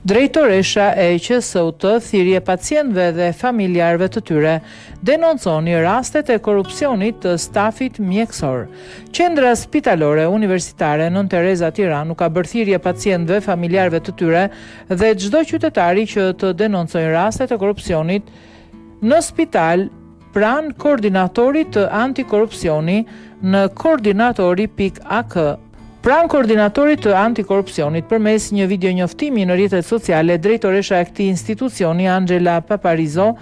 Drejtoresha e QSU-t, thirrje pacientëve dhe familjarëve të tyre, denonconi rastet e korrupsionit të stafit mjekësor. Qendra Spitalore Universitare Nën Tereza Tiranë ka bërë thirrje pacientëve, familjarëve të tyre dhe çdo qytetari që të denoncojë rastet e korrupsionit në spital pranë koordinatorit të antikorrupsioni në koordinatori.ak. Pranë koordinatorit të antikorrupsionit përmes një videonjoftimi në rrjetet sociale, drejtoresha e këtij institucioni Angela Paparizo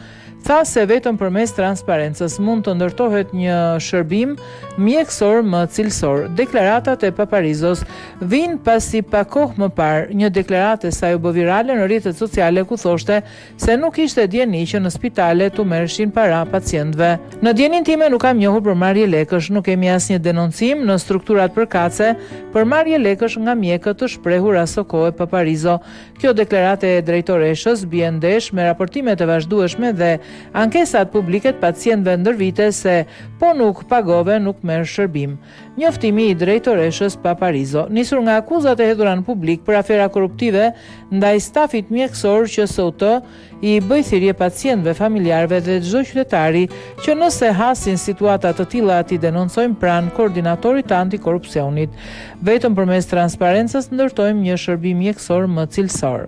tha se vetëm përmes transparencës mund të ndërtohet një shërbim mjekësor më cilësor. Deklaratat e Paparizos vijnë pasi pak kohë më parë një deklaratë e saj u bë virale në rrjetet sociale ku thoshte se nuk ishte dieni që në spitale tu merreshin para pacientëve. Në dienin time nuk kam njohur për marrje lekësh, nuk kemi asnjë denoncim në strukturat përkatëse për marrje lekësh nga mjekët të shprehur aso kohë Paparizo. Kjo deklaratë e drejtoreshës bie ndesh me raportimet e vazhdueshme dhe ankesat publike të pacientëve ndër vite se po nuk pagove, nuk merr shërbim. Njoftimi i drejtoreshës Paparizo, nisur nga akuzat e hedhura në publik për afera korruptive ndaj stafit mjekësor QSU-t, i bëj thirrje pacientëve, familjarëve dhe çdo qytetari që nëse hasin situata të tilla t'i denoncojnë pranë koordinatorit të antikorrupsionit. Vetëm përmes transparencës ndërtojmë një shërbim mjekësor më cilësor.